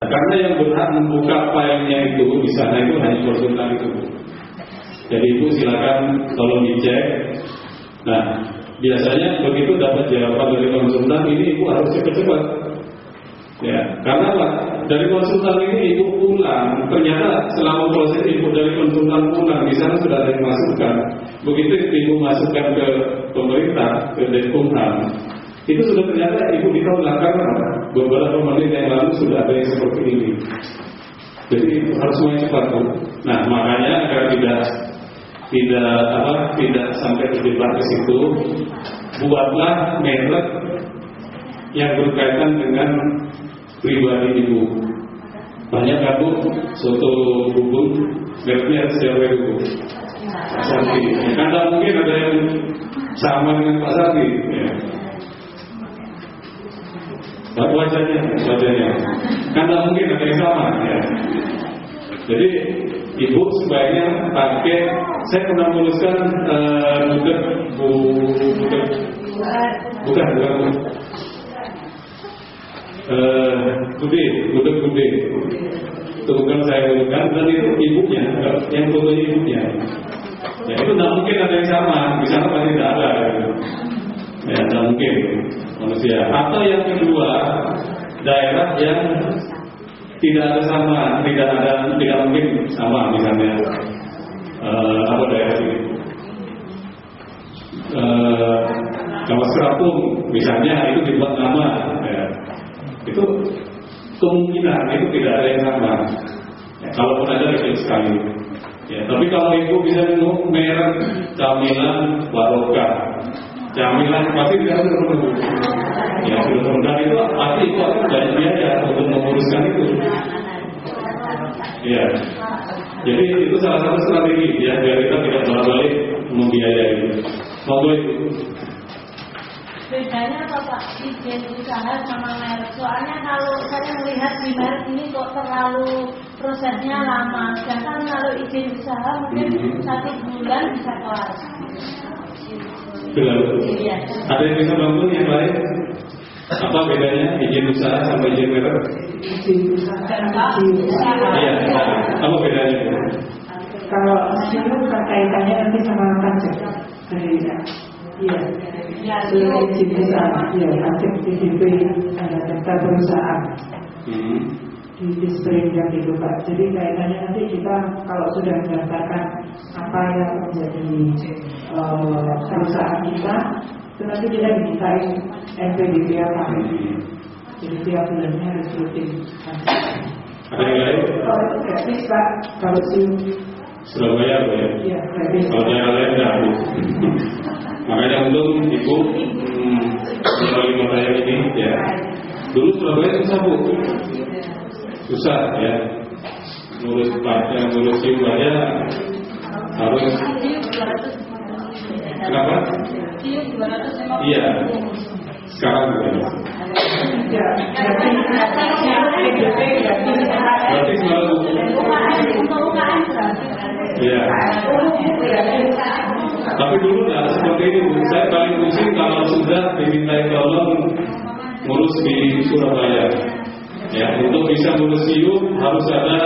Karena yang berhak membuka filenya itu di sana itu hanya konsultan itu. Jadi Ibu silakan tolong dicek. Nah, biasanya begitu dapat jawaban dari konsultan ini Ibu harus cepat-cepat. Ya, karena apa? Dari konsultan ini Ibu pulang, ternyata selama proses Ibu dari konsultan pulang di sana sudah ada yang masukkan. Begitu Ibu masukkan ke pemerintah, ke Dekumham, itu sudah ternyata Ibu ditolak karena apa? Beberapa menit yang lalu sudah ada yang seperti ini. Jadi harus semuanya cepat, Bu. Nah, makanya agar tidak sampai terjebak ke situ, buatlah merek yang berkaitan dengan pribadi Ibu. Banyak kan, Bu, soto bubur mereknya siapa itu? Pak Santi. Karena mungkin ada yang sama dengan Pak Santi. Ya. Wajahnya. Karena mungkin ada yang sama. Ya. Jadi Ibu sebaiknya pakai. Saya pernah menuliskan bukan gudeg. Itu bukan saya gunakan, dan itu ibunya, yang fotonya ibunya. Ya, itu tidak mungkin ada yang sama, di sana pasti tidak ada. Ya, tidak mungkin manusia. Atau yang kedua, daerah yang tidak ada sama, tidak mungkin sama, misalnya apa daerah ini? Kawas Serapung, misalnya itu dibuat nama. Ya. Itu kemungkinan itu tidak ada yang sama. Ya, kalaupun ada kecil sekali. Ya, tapi kalau Ibu bisa nemu merek camilan Barokah, camilan pasti tidak terlalu. Ya, sudah rendah itu pasti itu akan banyak biaya untuk menguruskan itu. Ya, jadi itu salah satu strategi ya biar kita tidak bolak-balik membiayai itu. Monggo Ibu. Bedanya apa Pak, izin usaha sama merek? Soalnya kalau saya melihat di merek ini kok terlalu prosesnya lama. Sedangkan kalau izin usaha mungkin 1 bulan bisa kelar. Iya. Ada yang bisa bantu yang lain? Apa bedanya izin usaha sama izin merek? Izin usaha dan izin usaha. Iya. Apa bedanya? Kalau itu kaitannya nanti sama pajak dari iya. Izin usaha, ya, aktif PDP, ada daftar perusahaan di Disperindak itu Pak. Jadi kaitannya nanti kita kalau sudah mendaftarkan apa yang menjadi perusahaan kita, itu nanti kita dimintain NPWP apa. Jadi tiap bulannya harus rutin. Ada yang lain? Kalau itu gratis Pak, kalau Surabaya apa ya? Iya, gratis. Kalau yang lain tidak. Makanya untuk Ibu melalui materi ini ya. Dulu Surabaya susah Bu, susah ya. Ngurus pajak, ngurus SIM aja harus. Kenapa? Iya. Sekarang berapa? Ya, berarti selalu. Iya. Tapi dulu nggak seperti itu. Saya paling pusing kalau sudah dimintai tolong ngurus di Surabaya. Ya, untuk bisa ngurus SIUM harus ada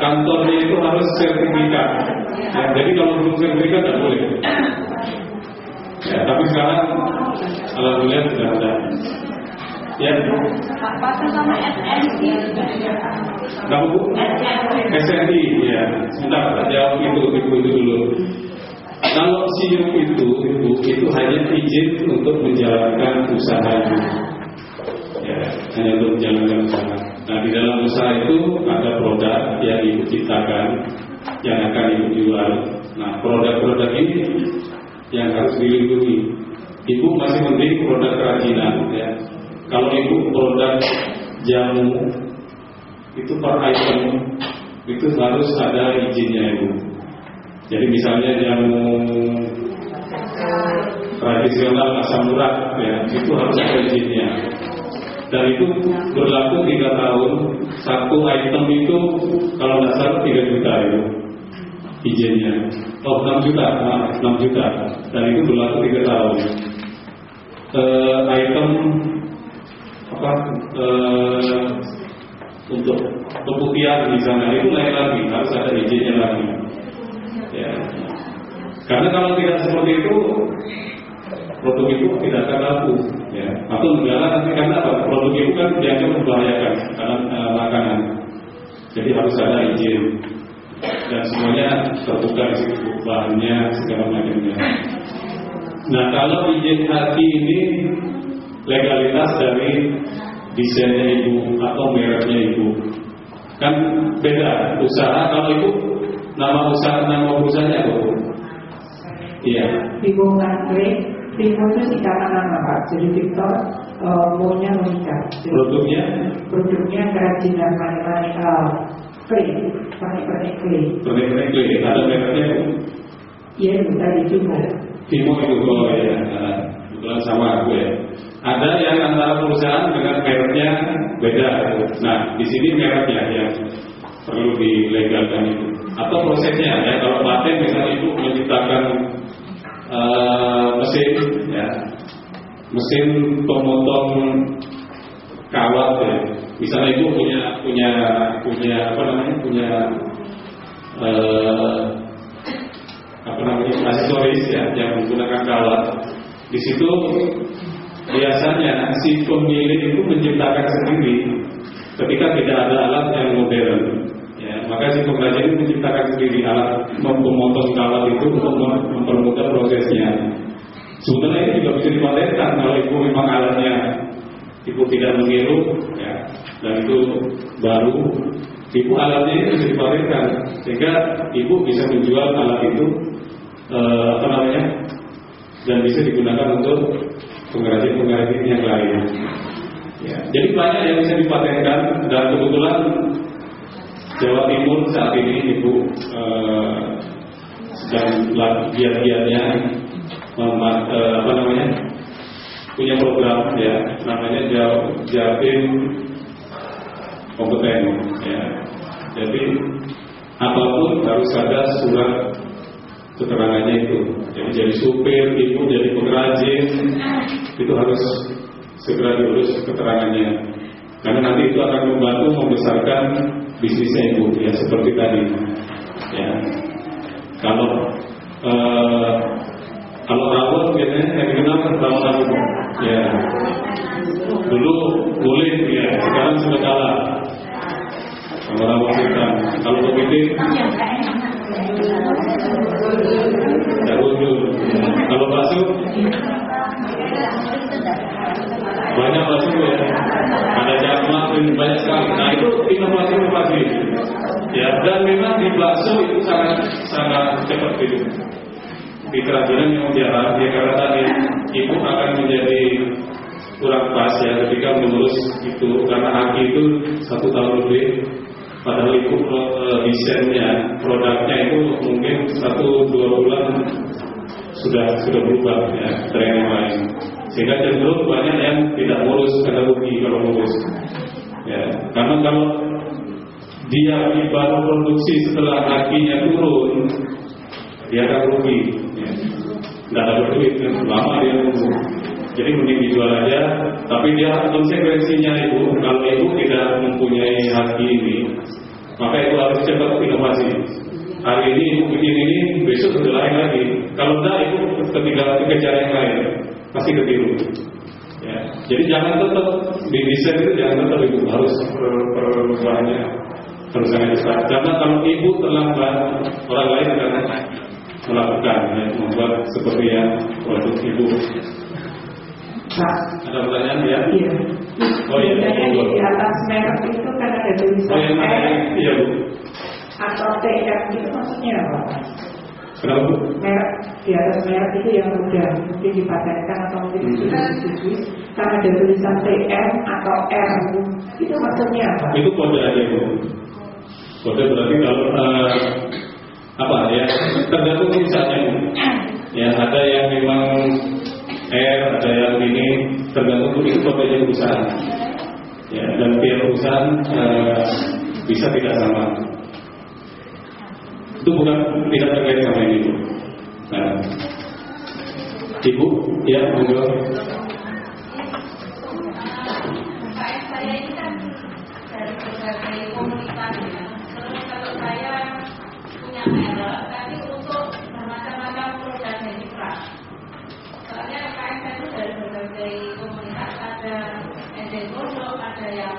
kantornya itu harus sertifikat. Ya, jadi kalau belum sertifikat tidak boleh. Ya, tapi sekarang alhamdulillah sudah ada. Ya. Apa sama SNI? Kamu Bu? SNI ya. Sebentar, jawab itu dulu. Kalau SIUM itu hanya izin untuk menjalankan usaha. Ya, hanya untuk menjalankan usaha. Nah, di dalam usaha itu ada produk yang Ibu ciptakan, yang akan Ibu jual. Nah, produk-produk ini yang harus dilindungi. Ibu masih penting produk kerajinan, ya. Kalau Ibu produk jamu, itu per item itu harus ada izinnya Ibu. Jadi misalnya jamu tradisional asam urat, ya, itu harus ada izinnya. Dan itu berlaku 3 tahun. Satu item itu kalau nggak salah 3 juta itu izinnya. 6 juta. Dan itu berlaku 3 tahun. Item untuk keputihan misalnya, itu lain lagi, harus ada izinnya lagi. Ya. Karena kalau tidak seperti itu, produk itu tidak akan laku. Ya. Atau negara nanti karena apa? Produk itu kan dianggap membahayakan karena makanan. Jadi harus ada izin dan semuanya terbuka di situ, bahannya segala macamnya. Nah, kalau izin haki ini legalitas dari desainnya ibu atau mereknya ibu kan beda. Usaha kalau itu nama perusahaannya apa? Iya. Vivo Ngantre, Vivo itu singkatan nama Pak. Jadi Victor maunya menikah. Produknya kerajinan pernik clay. Pernik clay. Ada mereknya? Iya, itu tadi Vivo. Vivo itu ya. Kebetulan sama aku ya. Ada yang antara perusahaan dengan mereknya beda. Nah, di sini mereknya yang perlu dilegalkan itu. Atau prosesnya ya. Kalau paten misalnya itu menciptakan mesin pemotong kawat ya. Misalnya itu punya aksesoris ya yang menggunakan kawat. Di situ biasanya si pemilik itu menciptakan sendiri ketika tidak ada alat yang modern. Ya, maka si pengrajin itu menciptakan sendiri alat memotong kawat itu untuk mempermudah prosesnya. Sebenarnya ini juga bisa dipatenkan kalau ibu memang alatnya ibu tidak mengiru, ya, dan itu baru, ibu alatnya itu bisa dipatenkan sehingga ibu bisa menjual alat itu dan bisa digunakan untuk pengrajin yang lain. Ya, jadi banyak yang bisa dipatenkan dan kebetulan Jawa Timur saat ini ibu sedang giat-giatnya punya program ya namanya Jatim Kompeten ya. Jadi apapun harus ada surat keterangannya itu. Jadi supir, ibu jadi pengrajin itu harus segera diurus keterangannya. Karena nanti itu akan membantu membesarkan bisnisnya ibu ya seperti tadi. Ya. Kalau rawon biasanya yang dikenal rawon ya. Dulu boleh ya, sekarang sudah kalah sama rawon hitam. Kalau kepiting dahulu. Kalau bakso banyak bakso ya. Ada jamak banyak sekali. Nah itu inovasi. Ya, dan memang di bakso itu sangat cepat gitu. Di kerajinan yang dia karena tadi ibu akan menjadi kurang pas ya ketika mengurus itu karena haki itu 1 tahun lebih. Padahal ibu desainnya, produknya itu mungkin 1-2 bulan sudah berubah ya tren yang lain. Sehingga cenderung banyak yang tidak ngurus karena rugi kalau ngurus. Ya, karena kalau dia baru produksi setelah hakinya turun, dia akan rugi. Ya. Nggak dapat duit, lama dia nunggu. Jadi mending dijual aja. Tapi dia konsekuensinya ibu, kalau ibu tidak mempunyai haki ini, maka itu harus cepat inovasi. Hari ini ibu bikin ini, besok sudah lain lagi. Kalau enggak, ibu ketika kejar yang lain pasti ketiru. Ya. Jadi jangan tetap di desain itu jangan tetap ibu harus perubahannya harus sangat cepat. Karena kalau ibu terlambat, orang lain akan melakukan, ya, membuat seperti yang produk ibu. Pak, ada pertanyaan ya? Iya. Oh iya. Di atas merek itu kan ada tulisan iya Bu. Atau TM itu maksudnya apa? Kenapa Bu? Merek di atas merek itu yang sudah mungkin dipatenkan atau mungkin sudah disetujui. Kan ada tulisan TM atau R itu maksudnya apa? Itu kode aja Bu. Kode berarti kalau apa ya? Tergantung misalnya Bu. Ya ada yang memang R, ada yang ini tergantung itu kodenya perusahaan. Ya, dan pihak perusahaan bisa tidak sama. Itu bukan tidak terkait sama ini Bu. Nah, Ibu, ya monggo. Saya ini kan dari ya. Terus kalau saya punya merek, tapi untuk bermacam-macam produk handicraft. Soalnya KSN itu dari berbagai komunitas, ada endek produk, ada yang